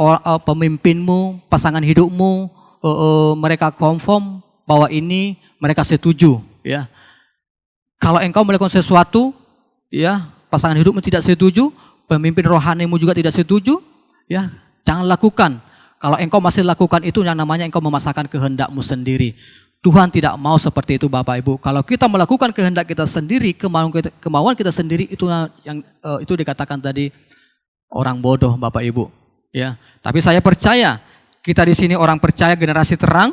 pemimpinmu, pasangan hidupmu, mereka confirm bahwa ini mereka setuju. Ya. Kalau engkau melakukan sesuatu, ya, pasangan hidupmu tidak setuju, pemimpin rohanimu juga tidak setuju, ya, jangan lakukan. Kalau engkau masih lakukan itu, yang namanya engkau memaksakan kehendakmu sendiri. Tuhan tidak mau seperti itu Bapak Ibu. Kalau kita melakukan kehendak kita sendiri, kemauan kita sendiri, itu yang itu dikatakan tadi orang bodoh Bapak Ibu. Ya, tapi saya percaya kita di sini orang percaya generasi terang,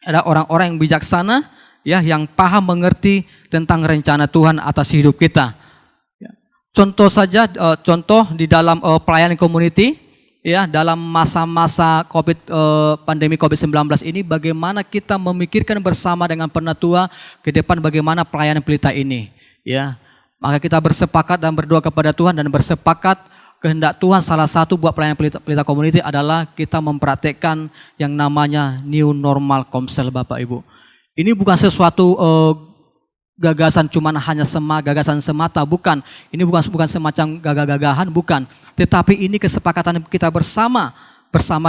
ada orang-orang yang bijaksana, ya, yang paham mengerti tentang rencana Tuhan atas hidup kita. Ya. Contoh saja, contoh di dalam pelayanan community. Ya, dalam masa-masa pandemi COVID-19 ini, bagaimana kita memikirkan bersama dengan penatua ke depan bagaimana pelayanan pelita ini. Ya, maka kita bersepakat dan berdoa kepada Tuhan dan bersepakat kehendak Tuhan salah satu buat pelayanan pelita community adalah kita mempraktekkan yang namanya New Normal Komsel Bapak Ibu. Ini bukan sesuatu gagasan cuman hanya gagasan semata, bukan. Ini bukan semacam gagah-gagahan, bukan. Tetapi ini kesepakatan kita bersama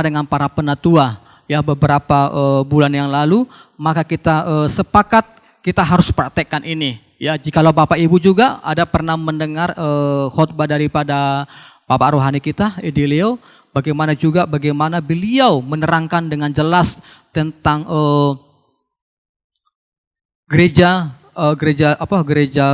dengan para penatua. Ya, beberapa bulan yang lalu, maka kita sepakat kita harus praktekkan ini. Ya, jikalau Bapak Ibu juga ada pernah mendengar khotbah daripada Bapak rohani kita, Edilio, bagaimana beliau menerangkan dengan jelas tentang gereja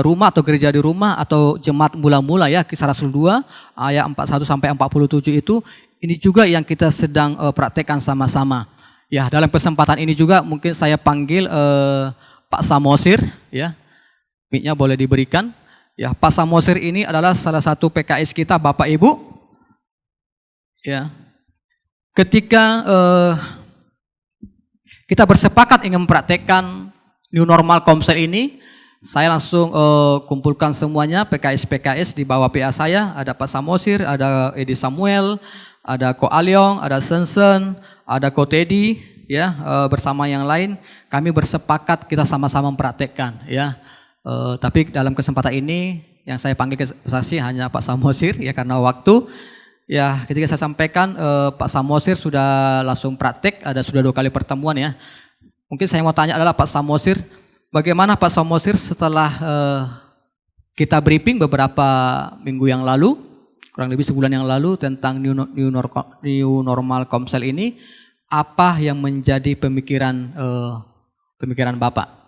rumah atau gereja di rumah atau jemaat mula-mula, ya, Kisah Rasul 2 ayat 41 sampai 47 itu, ini juga yang kita sedang praktekkan sama-sama. Ya, dalam kesempatan ini juga mungkin saya panggil Pak Samosir, ya. Mic-nya boleh diberikan. Ya, Pak Samosir ini adalah salah satu PKS kita Bapak Ibu. Ya. Ketika kita bersepakat ingin mempraktekkan New Normal Komsel ini, saya langsung kumpulkan semuanya PKS di bawah PA saya. Ada Pak Samosir, ada Edi Samuel, ada Ko Alyong, ada Sensen, ada Ko Teddy, ya, bersama yang lain. Kami bersepakat kita sama-sama mempraktekkan, ya. Tapi dalam kesempatan ini yang saya panggil ke saksi hanya Pak Samosir, ya, karena waktu. Ya, ketika saya sampaikan Pak Samosir sudah langsung praktek, sudah 2 kali pertemuan, ya. Mungkin saya mau tanya adalah Pak Samosir, bagaimana Pak Samosir setelah kita briefing beberapa minggu yang lalu, kurang lebih sebulan yang lalu tentang New Normal Komsel ini, apa yang menjadi pemikiran Bapak?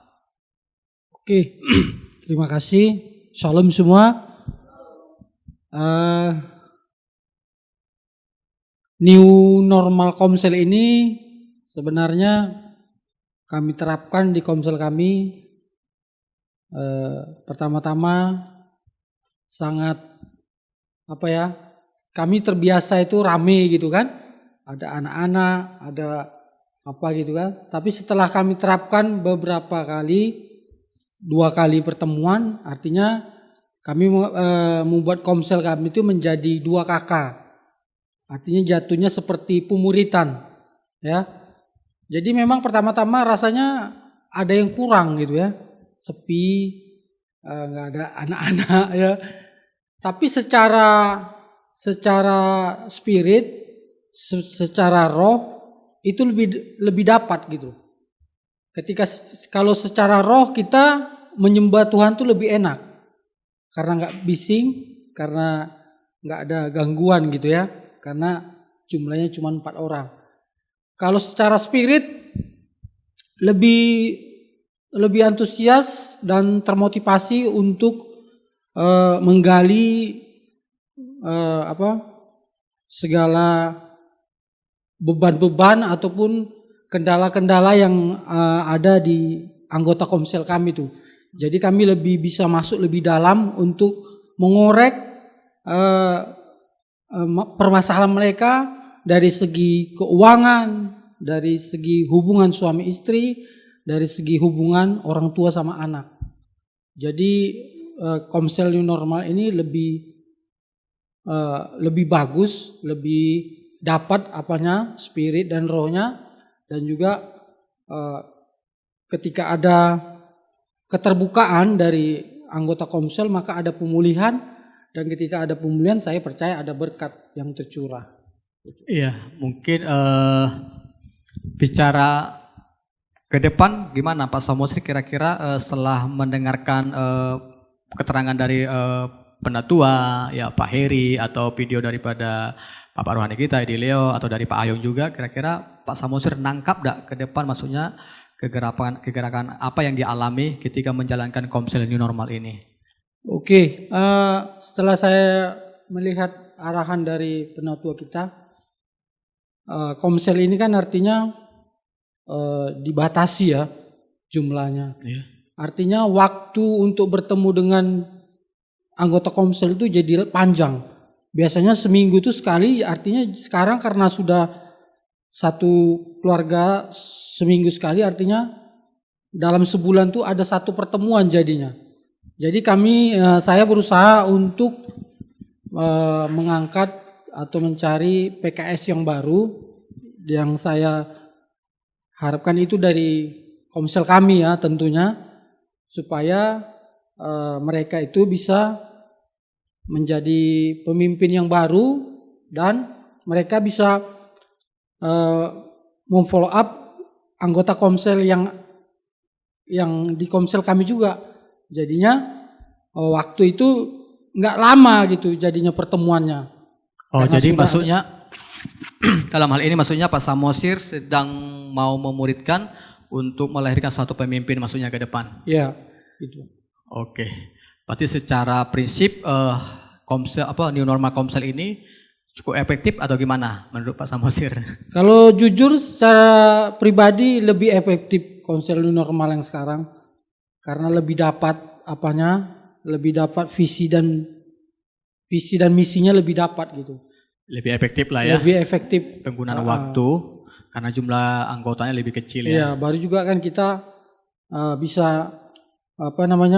Oke, terima kasih. Shalom semua. New Normal Komsel ini sebenarnya kami terapkan di Komsel kami. Pertama-tama sangat kami terbiasa itu rame gitu kan, ada anak-anak, ada apa gitu kan. Tapi setelah kami terapkan beberapa kali, 2 kali pertemuan, artinya kami membuat Komsel kami itu menjadi 2 kakak. Artinya jatuhnya seperti pemuritan, ya. Jadi memang pertama-tama rasanya ada yang kurang gitu, ya, sepi, nggak ada anak-anak, ya. Tapi secara spirit, secara roh itu lebih dapat gitu. Kalau secara roh kita menyembah Tuhan tuh lebih enak, karena nggak bising, karena nggak ada gangguan gitu ya, karena jumlahnya cuma 4 orang. Kalau secara spirit lebih antusias dan termotivasi untuk menggali segala beban-beban ataupun kendala-kendala yang ada di anggota komsel kami tuh. Jadi kami lebih bisa masuk lebih dalam untuk mengorek permasalahan mereka dari segi keuangan, dari segi hubungan suami istri, dari segi hubungan orang tua sama anak. Jadi komsel new normal ini lebih bagus, lebih dapat spirit dan rohnya, dan juga ketika ada keterbukaan dari anggota komsel maka ada pemulihan, dan ketika ada pemulihan saya percaya ada berkat yang tercurah. Iya, mungkin bicara ke depan gimana Pak Samosir kira-kira setelah mendengarkan keterangan dari penatua ya Pak Heri atau video daripada Bapak Rohani kita Edi Leo atau dari Pak Ayung juga, kira-kira Pak Samosir nangkap gak ke depan, maksudnya kegerakan apa yang dialami ketika menjalankan komsel new normal ini? Oke, setelah saya melihat arahan dari penatua kita, komsel ini kan artinya dibatasi ya jumlahnya. Iya. Artinya waktu untuk bertemu dengan anggota komsel itu jadi panjang. Biasanya seminggu itu sekali, artinya sekarang karena sudah satu keluarga seminggu sekali, artinya dalam sebulan tuh ada satu pertemuan jadinya. Jadi saya berusaha untuk mengangkat atau mencari PKS yang baru, yang saya harapkan itu dari komsel kami ya tentunya, supaya mereka itu bisa menjadi pemimpin yang baru dan mereka bisa memfollow up anggota komsel yang di komsel kami juga. Jadinya waktu itu nggak lama gitu jadinya pertemuannya. Oh, Karena jadi sudah maksudnya dalam hal ini maksudnya Pak Samosir sedang mau memuridkan untuk melahirkan satu pemimpin maksudnya ke depan. ya itu. Oke. Berarti secara prinsip komsel new normal komsel ini cukup efektif atau gimana menurut Pak Samosir? Kalau jujur secara pribadi lebih efektif komsel new normal yang sekarang, karena lebih dapat lebih dapat visi dan misinya lebih dapat gitu. Lebih efektif lah ya. Lebih efektif Penggunaan waktu karena jumlah anggotanya lebih kecil ya. Iya, baru juga kan kita bisa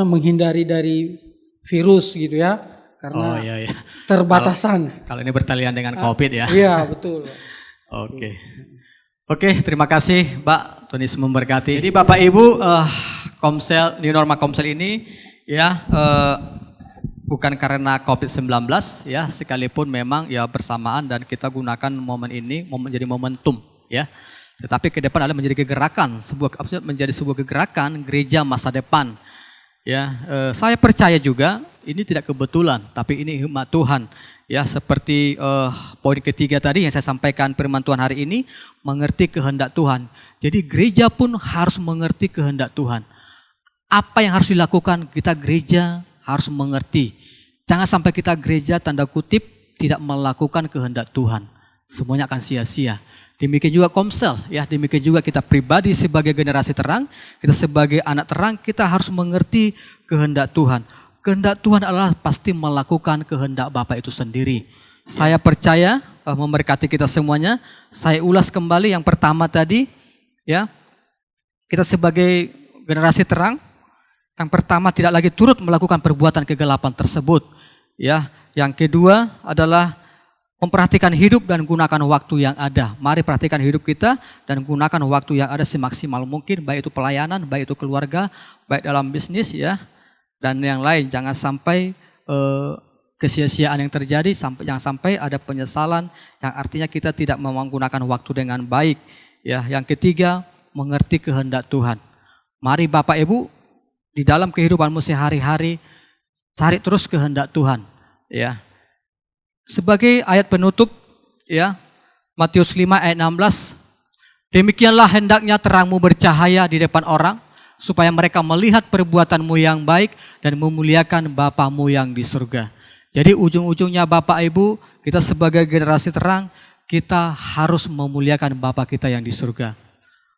menghindari dari virus gitu ya, karena iya. terbatasan. Kalau ini bertalian dengan COVID ya. Iya, betul. Oke, terima kasih Mbak, Tuhan Yesus memberkati. Jadi Bapak Ibu, komsel new normal komsel ini ya bukan karena COVID-19 ya, sekalipun memang ya bersamaan dan kita gunakan momen ini menjadi momentum ya. Tetapi ke depan adalah menjadi sebuah kegerakan gereja masa depan. Ya, saya percaya juga ini tidak kebetulan, tapi ini hikmat Tuhan. Ya, seperti poin ketiga tadi yang saya sampaikan firman Tuhan hari ini, mengerti kehendak Tuhan. Jadi gereja pun harus mengerti kehendak Tuhan. Apa yang harus dilakukan kita gereja harus mengerti. Jangan sampai kita gereja tanda kutip tidak melakukan kehendak Tuhan. Semuanya akan sia-sia. Demikian juga komsel, ya demikian juga kita pribadi sebagai generasi terang, kita sebagai anak terang, kita harus mengerti kehendak Tuhan. Kehendak Tuhan adalah pasti melakukan kehendak Bapa itu sendiri. Saya percaya memberkati kita semuanya. Saya ulas kembali yang pertama tadi, ya kita sebagai generasi terang, yang pertama tidak lagi turut melakukan perbuatan kegelapan tersebut. Ya, yang kedua adalah memperhatikan hidup dan gunakan waktu yang ada. Mari perhatikan hidup kita dan gunakan waktu yang ada semaksimal mungkin, baik itu pelayanan, baik itu keluarga, baik dalam bisnis ya, dan yang lain. Jangan sampai kesia-siaan yang terjadi, jangan sampai ada penyesalan yang artinya kita tidak menggunakan waktu dengan baik. Ya, yang ketiga, mengerti kehendak Tuhan. Mari Bapak Ibu di dalam kehidupanmu sehari-hari cari terus kehendak Tuhan. Ya. sebagai ayat penutup ya, Matius 5 ayat 16. Demikianlah hendaknya terangmu bercahaya di depan orang, supaya mereka melihat perbuatanmu yang baik dan memuliakan Bapamu yang di surga. Jadi ujung-ujungnya Bapak Ibu, kita sebagai generasi terang, kita harus memuliakan Bapa kita yang di surga.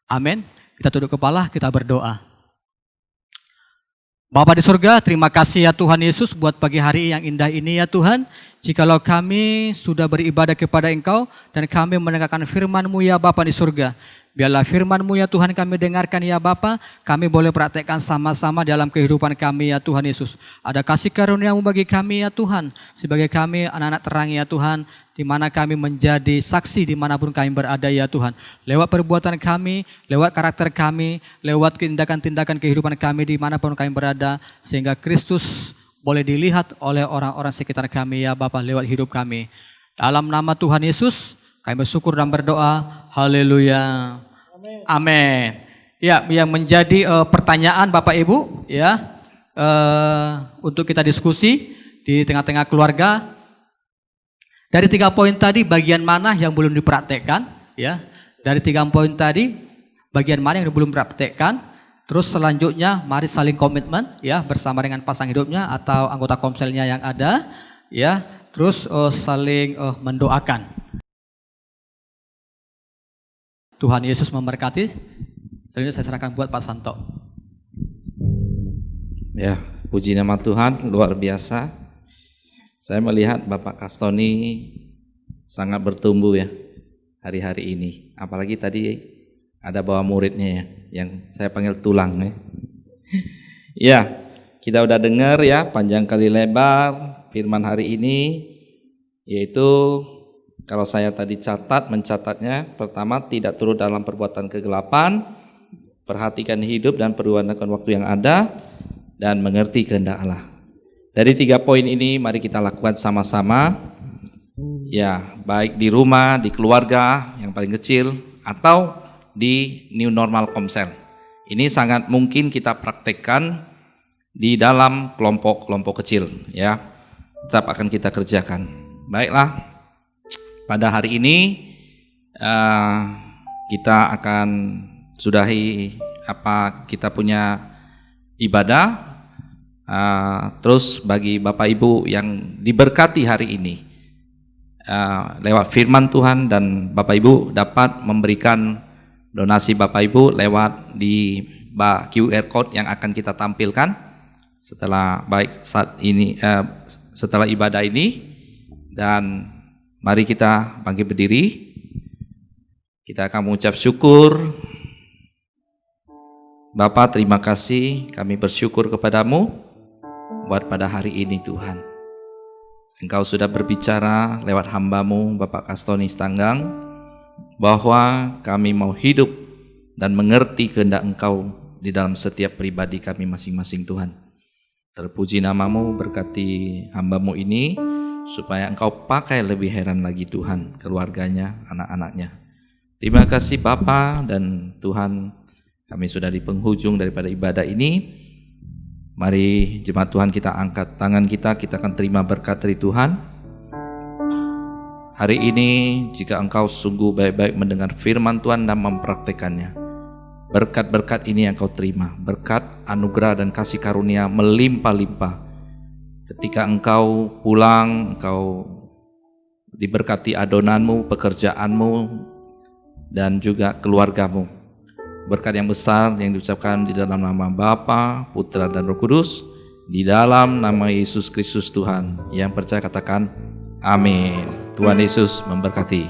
Amin. Kita tunduk kepala, kita berdoa. Bapa di surga, terima kasih ya Tuhan Yesus buat pagi hari yang indah ini ya Tuhan. Jikalau kami sudah beribadah kepada Engkau dan kami mendengarkan firman-Mu ya Bapa di surga. Biarlah firman-Mu ya Tuhan kami dengarkan ya Bapa, kami boleh praktekkan sama-sama dalam kehidupan kami ya Tuhan Yesus. Ada kasih karunia-Mu bagi kami ya Tuhan, sebagai kami anak-anak terang ya Tuhan, di mana kami menjadi saksi dimanapun kami berada ya Tuhan. Lewat perbuatan kami, lewat karakter kami, lewat tindakan-tindakan kehidupan kami dimanapun kami berada, sehingga Kristus boleh dilihat oleh orang-orang sekitar kami ya Bapa lewat hidup kami. Dalam nama Tuhan Yesus, kami bersyukur dan berdoa. Haleluya. Amin. Ya, yang menjadi pertanyaan Bapak Ibu ya, untuk kita diskusi di tengah-tengah keluarga. Dari 3 poin tadi, bagian mana yang belum dipraktekkan? Ya, dari 3 poin tadi, bagian mana yang belum dipraktekkan? Terus selanjutnya, mari saling komitmen ya bersama dengan pasangan hidupnya atau anggota komselnya yang ada, ya. Terus saling mendoakan. Tuhan Yesus memberkati. Selanjutnya saya serahkan buat Pak Santo. Ya, puji nama Tuhan, luar biasa. Saya melihat Bapak Kastoni sangat bertumbuh ya hari-hari ini. Apalagi tadi ada bawa muridnya ya, yang saya panggil tulang ya. Ya, kita udah dengar ya panjang kali lebar firman hari ini, yaitu kalau saya tadi mencatatnya, pertama tidak turut dalam perbuatan kegelapan, perhatikan hidup dan pergunakan waktu yang ada, dan mengerti kehendak Allah. Dari 3 poin ini mari kita lakukan sama-sama, ya baik di rumah, di keluarga yang paling kecil, atau di New Normal Komsel. Ini sangat mungkin kita praktekkan di dalam kelompok-kelompok kecil, ya tetap akan kita kerjakan. Baiklah. Pada hari ini kita akan sudahi kita punya ibadah. Terus bagi Bapak Ibu yang diberkati hari ini lewat firman Tuhan, dan Bapak Ibu dapat memberikan donasi Bapak Ibu lewat di QR code yang akan kita tampilkan setelah setelah ibadah ini. Dan mari kita bangkit berdiri. Kita akan mengucap syukur. Bapa, terima kasih, kami bersyukur kepadamu buat pada hari ini Tuhan. Engkau sudah berbicara lewat hamba-Mu Bapak Kastoni Stanggang, bahwa kami mau hidup dan mengerti kehendak Engkau di dalam setiap pribadi kami masing-masing Tuhan. Terpuji nama-Mu, berkati hamba-Mu ini, supaya Engkau pakai lebih heran lagi Tuhan, keluarganya, anak-anaknya. Terima kasih Bapa dan Tuhan, kami sudah di penghujung daripada ibadah ini. Mari jemaat Tuhan kita angkat tangan kita akan terima berkat dari Tuhan. Hari ini jika Engkau sungguh baik-baik mendengar firman Tuhan dan mempraktekannya, berkat-berkat ini yang Engkau terima, berkat, anugerah dan kasih karunia melimpah-limpah. Ketika Engkau pulang, Engkau diberkati adonanmu, pekerjaanmu, dan juga keluargamu. Berkat yang besar yang diucapkan di dalam nama Bapa, Putra, dan Roh Kudus, di dalam nama Yesus Kristus Tuhan. Yang percaya katakan amin. Tuhan Yesus memberkati.